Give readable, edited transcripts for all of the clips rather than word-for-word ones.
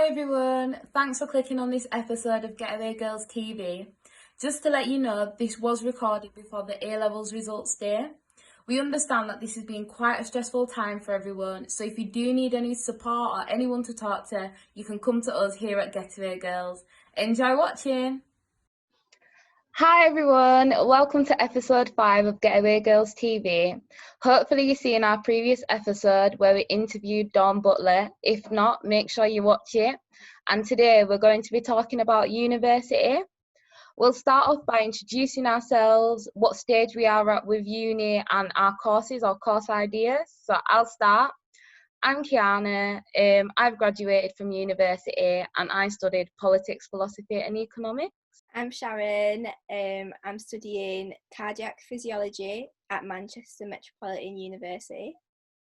Hi everyone, thanks for clicking on this episode of Getaway Girls TV. Just to let you know, this was recorded before the A-Levels results day. We understand that this has been quite a stressful time for everyone, so if you do need any support or anyone to talk to, you can come to us here at Getaway Girls. Enjoy watching! Hi everyone, welcome to episode 5 of Getaway Girls TV. Hopefully you've seen our previous episode where we interviewed Dawn Butler. If not, make sure you watch it. And today we're going to be talking about university. We'll start off by introducing ourselves, what stage we are at with uni and our courses or course ideas. So I'll start. I'm Kiana. I've graduated from university and I studied politics, philosophy and economics. I'm Sharon. I'm studying cardiac physiology at Manchester Metropolitan University,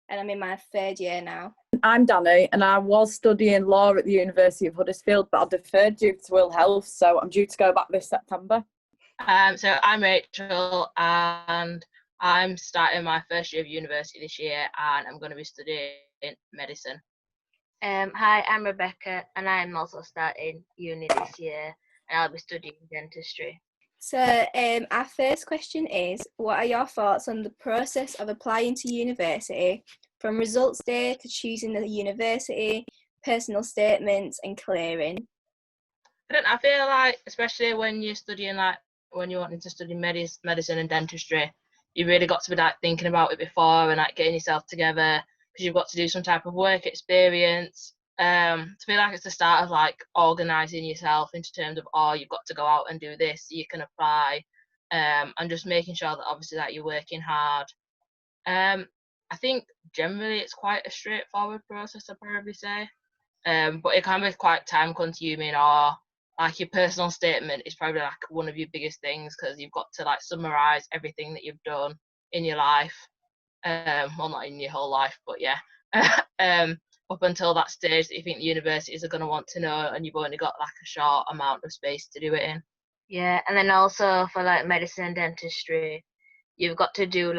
and I'm in my third year now. I'm Danny, and I was studying law at the University of Huddersfield, but I deferred due to ill health, so I'm due to go back this September. So I'm Rachel, and I'm starting my first year of university this year, and I'm going to be studying medicine. Hi, I'm Rebecca, and I'm also starting uni this year. And I'll be studying dentistry. So our first question is, what are your thoughts on the process of applying to university, from results day to choosing the university, personal statements and clearing? I feel like, especially when you're studying, when you're wanting to study medicine and dentistry, you really got to be thinking about it before and getting yourself together, because you've got to do some type of work experience. To feel like it's the start of organising yourself into terms of, you've got to go out and do this so you can apply, and just making sure that obviously that you're working hard. I think generally it's quite a straightforward process, I'd probably say, but it can be quite time consuming, or your personal statement is probably one of your biggest things, because you've got to summarise everything that you've done in your life, well, not in your whole life, but yeah. Up until that stage that you think the universities are going to want to know, and you've only got a short amount of space to do it in. Yeah, and then also for medicine and dentistry, you've got to do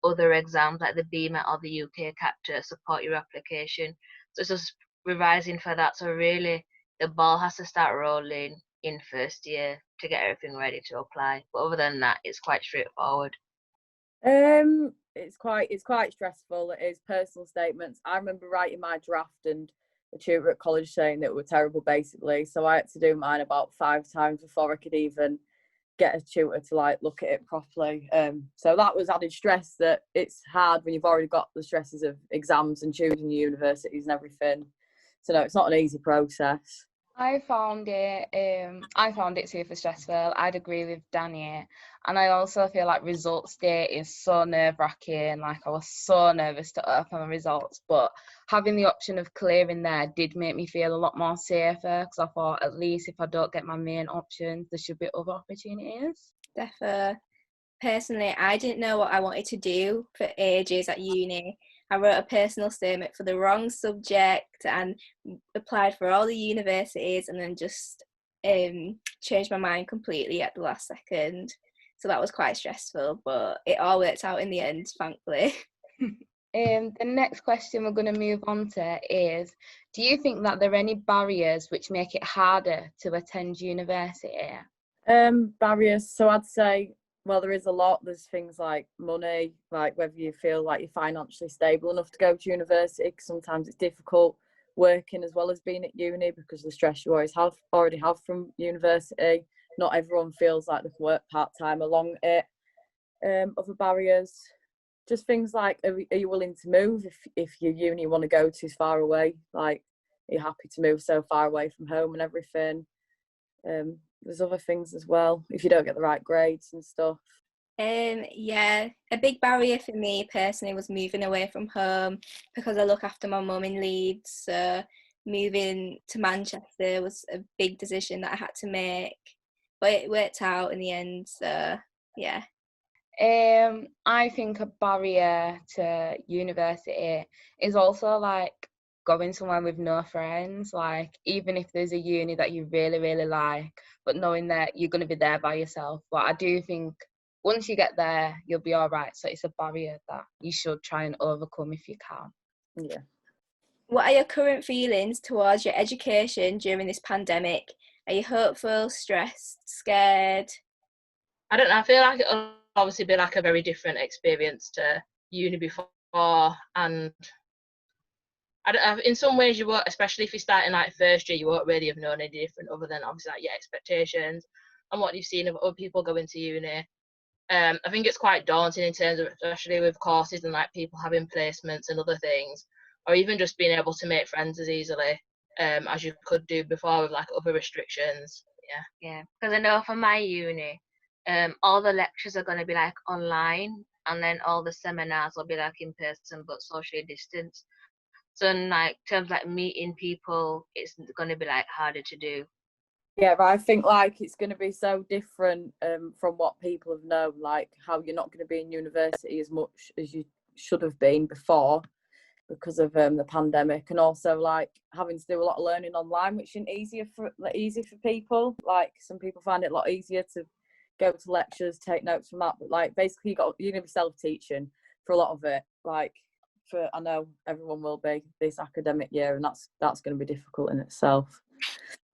other exams like the BMAT or the UK CAT to support your application. So it's just revising for that. So really, the ball has to start rolling in first year to get everything ready to apply. But other than that, it's quite straightforward. It's quite stressful. It is personal statements. I remember writing my draft and the tutor at college saying that it were terrible, basically. So I had to do mine about 5 times before I could even get a tutor to look at it properly. So that was added stress, that it's hard when you've already got the stresses of exams and choosing your universities and everything. So no, it's not an easy process. I found it super stressful. I'd agree with Danny, and I also feel like results day is so nerve-wracking. I was so nervous to open my results, but having the option of clearing there did make me feel a lot more safer, because I thought, at least if I don't get my main options, there should be other opportunities. Definitely. Personally, I didn't know what I wanted to do for ages at uni. I wrote a personal statement for the wrong subject and applied for all the universities, and then just changed my mind completely at the last second. So that was quite stressful, but it all worked out in the end, thankfully. The next question we're going to move on to is, do you think that there are any barriers which make it harder to attend university? Barriers. So I'd say, well, there is a lot. There's things like money, whether you feel like you're financially stable enough to go to university, because sometimes it's difficult working as well as being at uni because of the stress you already have from university. Not everyone feels like they can work part-time along it. Other barriers, just things like, are you willing to move if your uni you want to go too far away? Are you happy to move so far away from home and everything? There's other things as well, if you don't get the right grades and stuff. Yeah, a big barrier for me personally was moving away from home, because I look after my mum in Leeds. So moving to Manchester was a big decision that I had to make, but it worked out in the end. So yeah. I think a barrier to university is also going somewhere with no friends. Even if there's a uni that you really, really like, but knowing that you're going to be there by yourself. But I do think once you get there, you'll be all right. So it's a barrier that you should try and overcome if you can. Yeah. What are your current feelings towards your education during this pandemic? Are you hopeful, stressed, scared? I don't know. I feel like it'll obviously be like a very different experience to uni before, and I don't know, in some ways you won't, especially if you're starting like first year, you won't really have known any different other than obviously like your expectations and what you've seen of other people going to uni. I think it's quite daunting in terms of, especially with courses and like people having placements and other things, or even just being able to make friends as easily as you could do before with like other restrictions. Yeah, because I know for my uni, all the lectures are going to be like online, and then all the seminars will be like in person but socially distanced. So in like terms like meeting people, it's going to be like harder to do. Yeah, but I think like it's going to be so different from what people have known, like how you're not going to be in university as much as you should have been before because of the pandemic, and also like having to do a lot of learning online, which isn't easy for people. Like some people find it a lot easier to go to lectures, take notes from that, but like basically you're going to be self-teaching for a lot of it. Like for I know everyone will be this academic year, and that's going to be difficult in itself.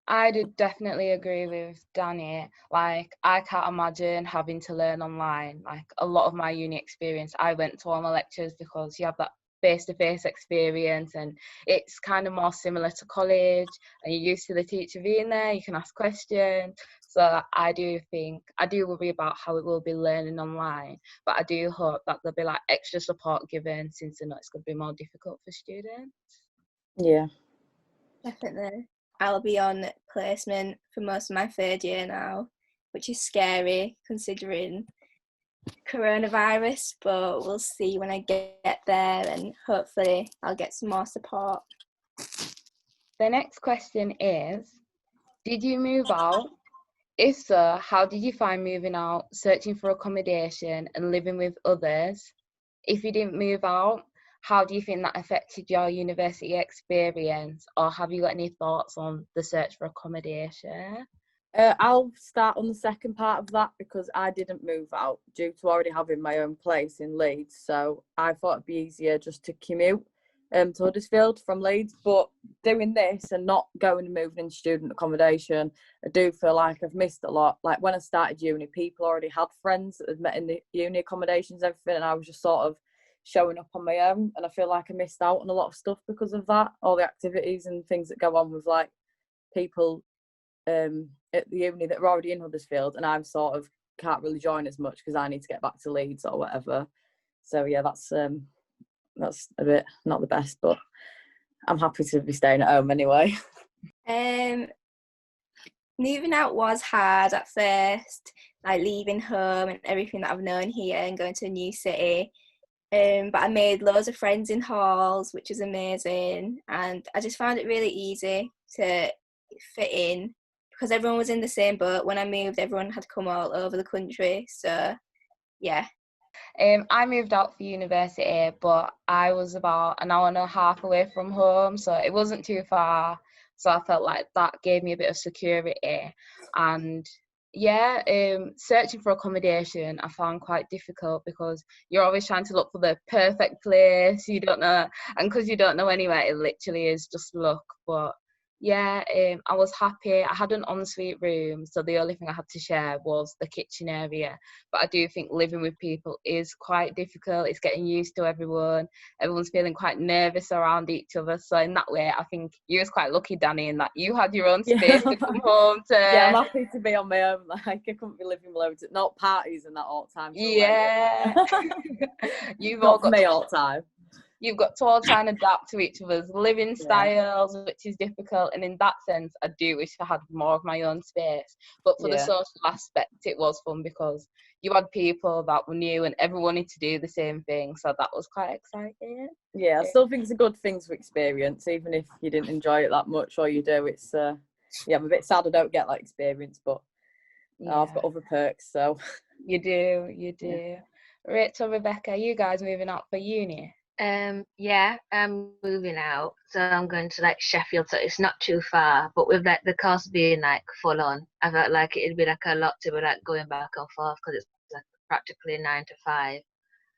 I do definitely agree with Danny. Like, I can't imagine having to learn online. Like, a lot of my uni experience, I went to all my lectures because you have that face-to-face experience, and it's kind of more similar to college, and you're used to the teacher being there, you can ask questions. So I do worry about how it will be learning online, but I do hope that there'll be like extra support given, since I know it's going to be more difficult for students. Yeah. Definitely. I'll be on placement for most of my third year now, which is scary considering coronavirus, but we'll see when I get there, and hopefully I'll get some more support. The next question is, did you move out? If so, how did you find moving out, searching for accommodation and living with others? If you didn't move out, how do you think that affected your university experience, or have you got any thoughts on the search for accommodation? I'll start on the second part of that because I didn't move out due to already having my own place in Leeds. So I thought it'd be easier just to commute to Huddersfield from Leeds. But doing this and not going and moving in student accommodation, I do feel like I've missed a lot. Like when I started uni, people already had friends that had met in the uni accommodations, everything, and I was just sort of showing up on my own. And I feel like I missed out on a lot of stuff because of that, all the activities and things that go on with like people at the uni that are already in Huddersfield, and I'm sort of can't really join as much because I need to get back to Leeds or whatever. So yeah, that's a bit not the best, but I'm happy to be staying at home anyway. Moving out was hard at first, like leaving home and everything that I've known here and going to a new city. But I made loads of friends in halls, which was amazing, and I just found it really easy to fit in because everyone was in the same boat. When I moved, everyone had come all over the country, so yeah. I moved out for university, but I was about an hour and a half away from home, so it wasn't too far. So I felt like that gave me a bit of security. And yeah, searching for accommodation I found quite difficult because you're always trying to look for the perfect place. You don't know, and because you don't know anywhere, it literally is just luck. But yeah, I was happy. I had an ensuite room, so the only thing I had to share was the kitchen area. But I do think living with people is quite difficult. It's getting used to everyone. Everyone's feeling quite nervous around each other. So in that way, I think you was quite lucky, Danny, in that you had your own space to come home to. Yeah, I'm happy to be on my own. Like I couldn't be living loads, not parties and that all the time. Yeah. You've all not for got me all the time. You've got to all try and adapt to each other's living styles, which is difficult. And in that sense, I do wish I had more of my own space. But for the social aspect, it was fun because you had people that were new and everyone wanted to do the same thing. So that was quite exciting. Yeah, I still think it's a good thing to experience, even if you didn't enjoy it that much or you do. It's yeah, I'm a bit sad I don't get that experience, but I've got other perks, so. You do. Yeah. Rachel, Rebecca, you guys moving out for uni? Yeah, I'm moving out, so I'm going to like Sheffield, so it's not too far. But with like the course being like full on, I felt like it'd be like a lot to be like going back and forth because it's like practically 9 to 5.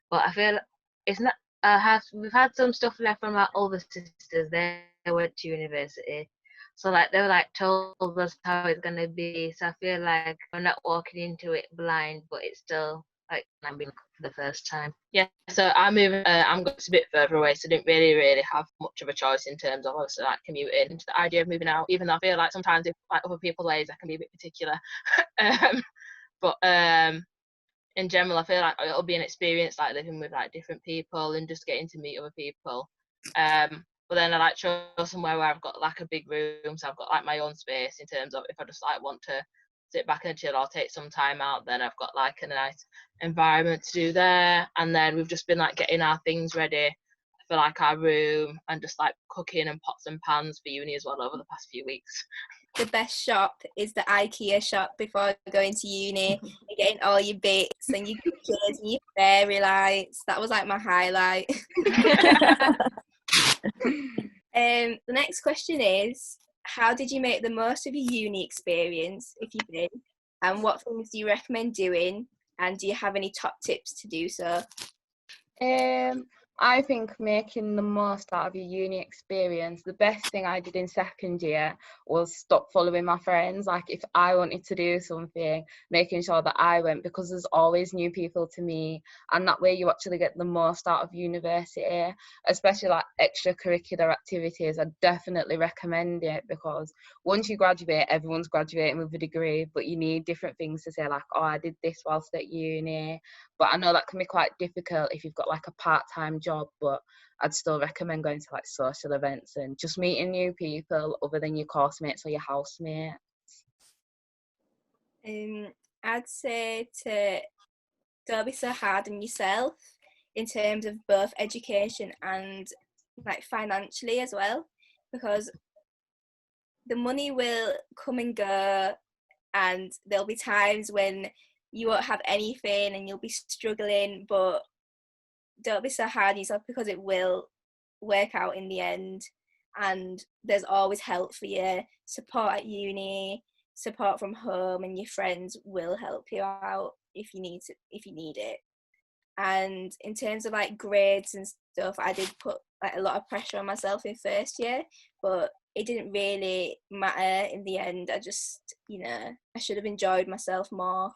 But I feel it's not we've had some stuff left from our older sisters. They went to university, so like they were like told us how it's gonna be. So I feel like I'm not walking into it blind, but it's still like I'm being for the first time. Yeah, so I'm moving. I'm going a bit further away, so I didn't really have much of a choice in terms of obviously like commuting. Into the idea of moving out, even though I feel like sometimes if like other people's ways, I can be a bit particular. But in general, I feel like it'll be an experience like living with like different people and just getting to meet other people. But then I like chose somewhere where I've got like a big room, so I've got like my own space in terms of if I just like want to sit back and chill or take some time out, then I've got like a nice environment to do there. And then we've just been like getting our things ready for like our room and just like cooking and pots and pans for uni as well over the past few weeks. The best shop is the IKEA shop before going to uni and getting all your bits and your cookies and your fairy lights. That was like my highlight. The next question is, how did you make the most of your uni experience, if you did? And what things do you recommend doing? And do you have any top tips to do so? I think making the most out of your uni experience, the best thing I did in second year was stop following my friends. Like if I wanted to do something, making sure that I went, because there's always new people to meet, and that way you actually get the most out of university, especially like extracurricular activities. I definitely recommend it, because once you graduate, everyone's graduating with a degree, but you need different things to say, like, oh, I did this whilst at uni. But I know that can be quite difficult if you've got like a part-time job, but I'd still recommend going to like social events and just meeting new people other than your course mates or your housemates. I'd say to don't be so hard on yourself in terms of both education and like financially as well, because the money will come and go, and there'll be times when you won't have anything and you'll be struggling, but don't be so hard on yourself, because it will work out in the end. And there's always help for you, support at uni, support from home, and your friends will help you out if you need it. And in terms of like grades and stuff, I did put like a lot of pressure on myself in first year, but it didn't really matter in the end. I just, I should have enjoyed myself more.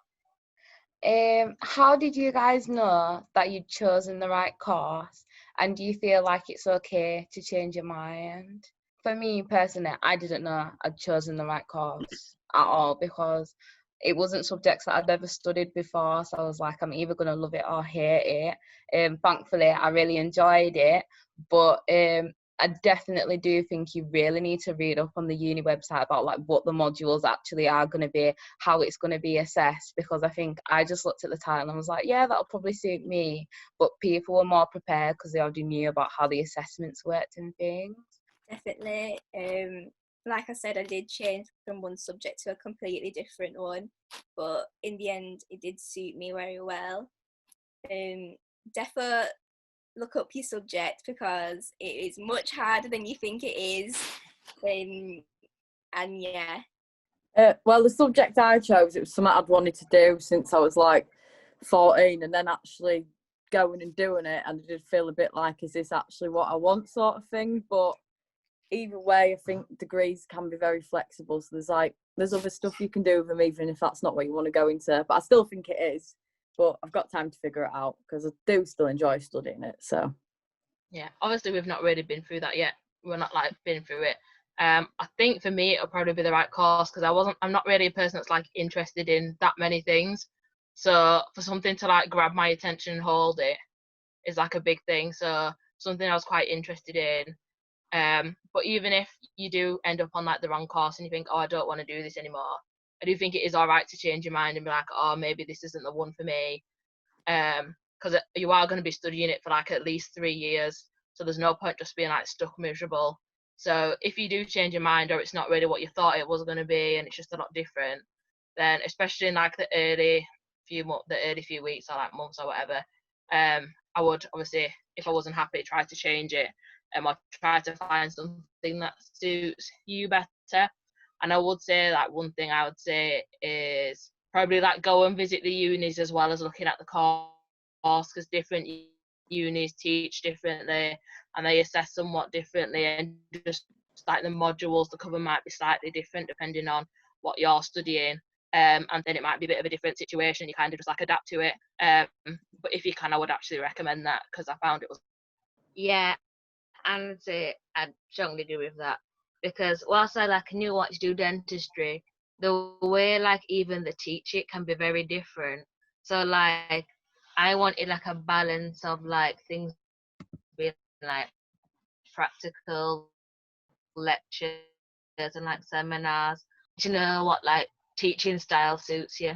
How did you guys know that you'd chosen the right course, and do you feel like it's okay to change your mind? For me personally, I didn't know I'd chosen the right course at all, because it wasn't subjects that I'd ever studied before, so I was like, I'm either going to love it or hate it. Thankfully, I really enjoyed it, but I definitely do think you really need to read up on the uni website about like what the modules actually are going to be, how it's going to be assessed, because I think I just looked at the title and was like, yeah, that'll probably suit me, but people were more prepared because they already knew about how the assessments worked and things. Definitely. Like I said, I did change from one subject to a completely different one, but in the end it did suit me very well. Defo look up your subject, because it is much harder than you think it is. And yeah. Well, the subject I chose, it was something I'd wanted to do since I was like 14, and then actually going and doing it, and I did feel a bit like, is this actually what I want, sort of thing. But either way, I think degrees can be very flexible, so there's other stuff you can do with them, even if that's not what you want to go into. But I still think it is, but I've got time to figure it out, because I do still enjoy studying it. So yeah, obviously we've not really been through that yet. We're not like been through it. I think for me it'll probably be the right course, because I'm not really a person that's like interested in that many things. So for something to like grab my attention and hold it is like a big thing. So something I was quite interested in. But even if you do end up on like the wrong course and you think, oh, I don't want to do this anymore, I do think it is all right to change your mind and be like, oh, maybe this isn't the one for me. Because you are going to be studying it for like at least 3 years, so there's no point just being like stuck miserable. So if you do change your mind, or it's not really what you thought it was going to be and it's just a lot different, then especially in like the early few weeks or like months or whatever, I would obviously, if I wasn't happy, try to change it, or try to find something that suits you better. And I would say like one thing I would say is probably like go and visit the unis as well as looking at the course, because different unis teach differently and they assess somewhat differently, and just like the modules, the cover might be slightly different depending on what you're studying. And then it might be a bit of a different situation. You kind of just like adapt to it. But if you can, I would actually recommend that, because I found it was. Yeah, and I strongly agree with that, because whilst I like knew what to do dentistry, the way like even the teach it can be very different. So like I wanted like a balance of like things being like practical lectures and like seminars. Do you know what like teaching style suits you?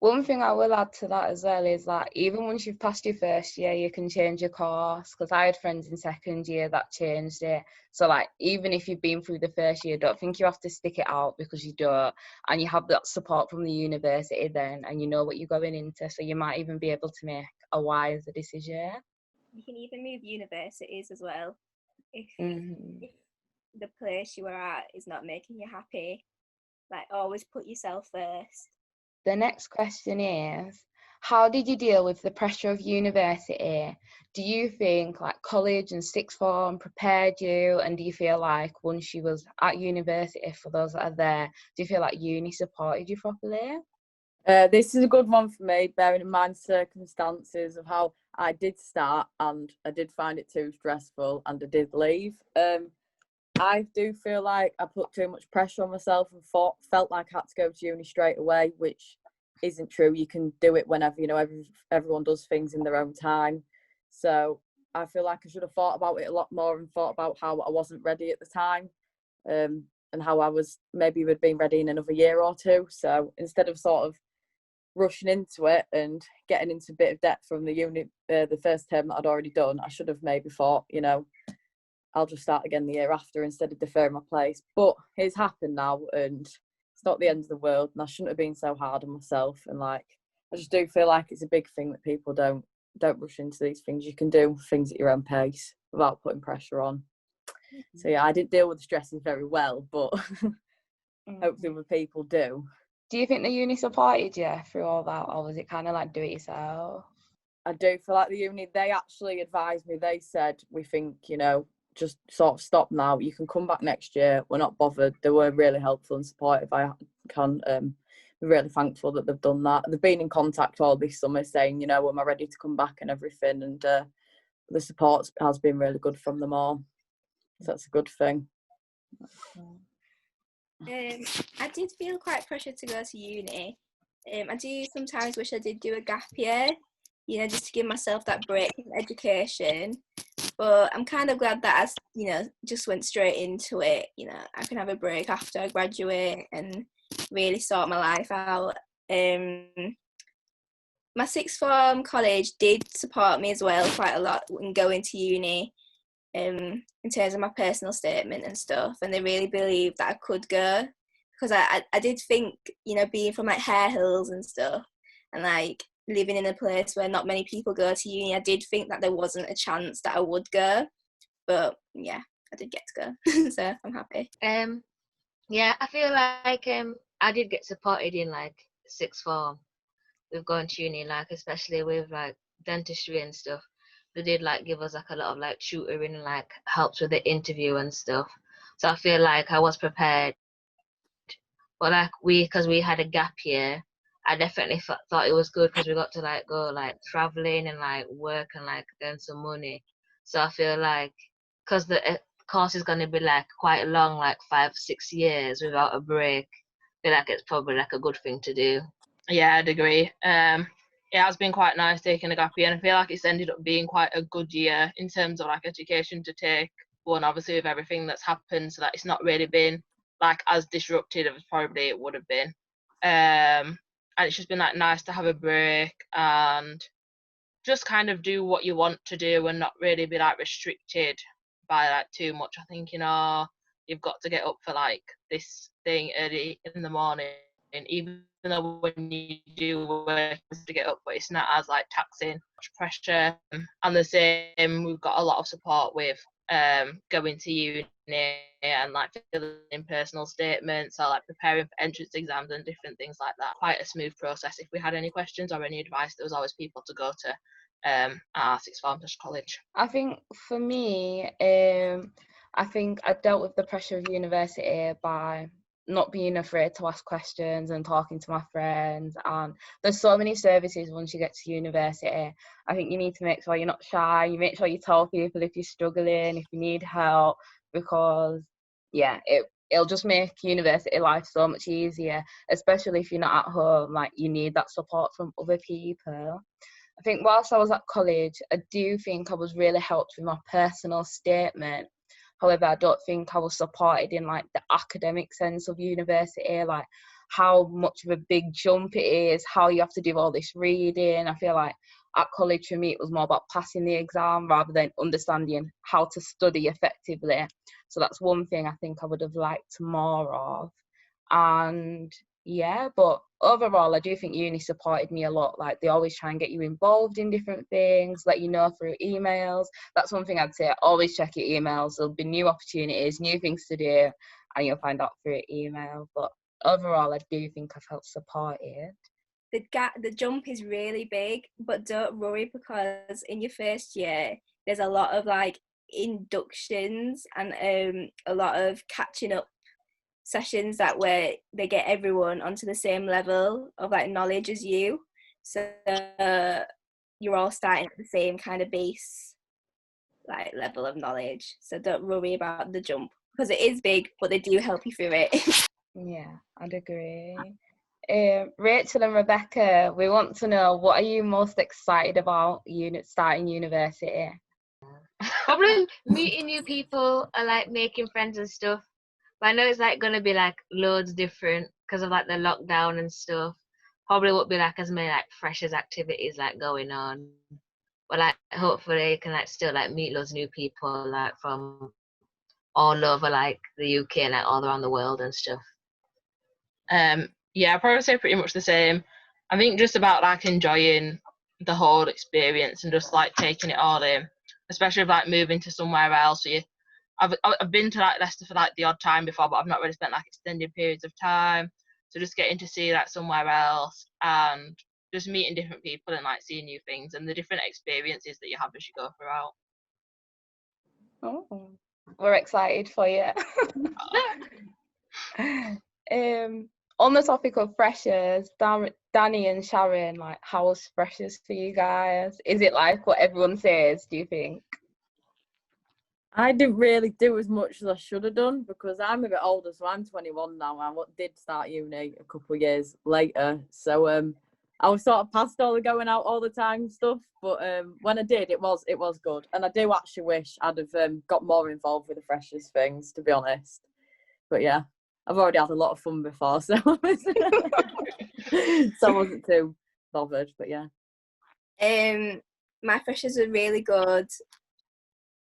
One thing I will add to that as well is that even once you've passed your first year, you can change your course, because I had friends in second year that changed it. So like even if you've been through the first year, don't think you have to stick it out, because you don't, and you have that support from the university then, and you know what you're going into, so you might even be able to make a wiser decision. You can even move universities as well if Mm-hmm. if the place you are at is not making you happy. Like, always put yourself first. The next question is, how did you deal with the pressure of university? Do you think like college and sixth form prepared you? And do you feel like once you was at university, for those that are there, do you feel like uni supported you properly? This is a good one for me, bearing in mind circumstances of how I did start, and I did find it too stressful and I did leave. I do feel like I put too much pressure on myself and felt like I had to go to uni straight away, which isn't true. You can do it whenever, everyone does things in their own time. So I feel like I should have thought about it a lot more and thought about how I wasn't ready at the time, and how I was maybe would have been ready in another year or two. So instead of sort of rushing into it and getting into a bit of debt from the uni, the first term that I'd already done, I should have maybe thought, I'll just start again the year after instead of deferring my place. But it's happened now, and it's not the end of the world, and I shouldn't have been so hard on myself. And like, I just do feel like it's a big thing that people don't rush into these things. You can do things at your own pace without putting pressure on. So yeah, I didn't deal with the stresses very well, but hopefully other people do. Do you think the uni supported you through all that, or was it kind of like do it yourself? I do feel like the uni, they actually advised me. They said, we think, just sort of stop now. You can come back next year. We're not bothered. They were really helpful and supportive. I can be really thankful that they've done that. They've been in contact all this summer saying, am I ready to come back and everything. And the support has been really good from them all. So that's a good thing. I did feel quite pressured to go to uni. I do sometimes wish I did do a gap year, just to give myself that break in education. But I'm kind of glad that I, just went straight into it. I can have a break after I graduate and really sort my life out. My sixth form college did support me as well quite a lot in going to uni, in terms of my personal statement and stuff, and they really believed that I could go, because I did think, being from like Hare Hills and stuff, and like living in a place where not many people go to uni, I did think that there wasn't a chance that I would go, but yeah, I did get to go. So I'm happy. Yeah, I feel like I did get supported in like sixth form with going to uni, like especially with like dentistry and stuff. They did like give us like a lot of like tutoring and like helps with the interview and stuff. So I feel like I was prepared. But like because we had a gap year, I definitely thought it was good, because we got to like go like traveling and like work and like earn some money. So I feel like because the course is going to be like quite long, like 5-6 years without a break, I feel like it's probably like a good thing to do. Yeah, I'd agree. It has been quite nice taking a gap year, and I feel like it's ended up being quite a good year in terms of like education to take. One, obviously with everything that's happened, so that it's not really been like as disrupted as probably it would have been. And it's just been like nice to have a break and just kind of do what you want to do and not really be like restricted by like too much. I think, you've got to get up for like this thing early in the morning, and even though when you do work to get up, but it's not as like taxing, much pressure. And the same, we've got a lot of support with going to uni and like filling in personal statements or like preparing for entrance exams and different things like that. Quite a smooth process. If we had any questions or any advice, there was always people to go to at our sixth form college? I think for me, I think I dealt with the pressure of university by not being afraid to ask questions and talking to my friends. And there's so many services once you get to university. I think you need to make sure you're not shy. You make sure you tell people if you're struggling, if you need help, because yeah, it'll just make university life so much easier, especially if you're not at home. Like, you need that support from other people. I think whilst I was at college, I do think I was really helped with my personal statement. However, I don't think I was supported in like the academic sense of university, like how much of a big jump it is, how you have to do all this reading. I feel like at college for me, it was more about passing the exam rather than understanding how to study effectively. So that's one thing I think I would have liked more of. And yeah, but overall, I do think uni supported me a lot. Like, they always try and get you involved in different things, let you know through emails. That's one thing I'd say. Always check your emails. There'll be new opportunities, new things to do, and you'll find out through email. But overall, I do think I felt supported. The jump is really big, but don't worry, because in your first year there's a lot of like inductions and a lot of catching up sessions where they get everyone onto the same level of like knowledge as you, so you're all starting at the same kind of base like level of knowledge. So don't worry about the jump, because it is big, but they do help you through it. Yeah, I'd agree. Rachel and Rebecca, we want to know, what are you most excited about starting university? Probably meeting new people and like making friends and stuff. But I know it's like gonna be like loads different because of like the lockdown and stuff. Probably won't be like as many like freshers activities like going on. But like hopefully you can like still like meet loads of new people like from all over like the UK and like all around the world and stuff. Yeah, I'd probably say pretty much the same. I think just about like enjoying the whole experience and just like taking it all in, especially if like moving to somewhere else. I've been to like Leicester for like the odd time before, but I've not really spent like extended periods of time. So just getting to see like somewhere else and just meeting different people and like seeing new things and the different experiences that you have as you go throughout. Oh, we're excited for you. On the topic of freshers, Danny and Sharon, like, how was freshers for you guys? Is it like what everyone says, do you think? I didn't really do as much as I should have done because I'm a bit older, so I'm 21 now. I did start uni a couple of years later, so I was sort of past all the going out all the time stuff. But when I did, it was good, and I do actually wish I'd have got more involved with the freshers things, to be honest. But yeah, I've already had a lot of fun before, so so I wasn't too bothered. But yeah, My freshers were really good.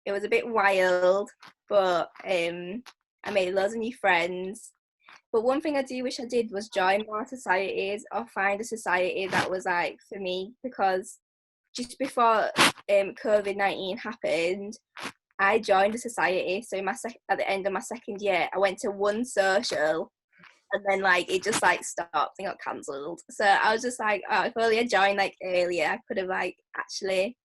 It was a bit wild, but I made loads of new friends. But one thing I do wish I did was join more societies or find a society that was like for me, because just before COVID-19 happened, I joined a society. So at the end of my second year, I went to one social, and then like it just like stopped and got cancelled. So I was just like, oh, if only I joined like earlier, I could have like actually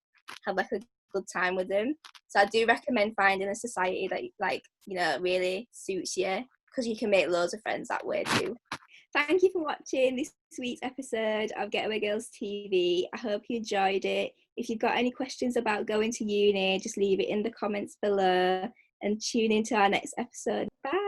had like a good time with them. So I do recommend finding a society that like, you know, really suits you, because you can make loads of friends that way too. Thank you for watching this week's episode of Getaway Girls TV. I hope you enjoyed it. If you've got any questions about going to uni, just leave it in the comments below and tune into our next episode. Bye.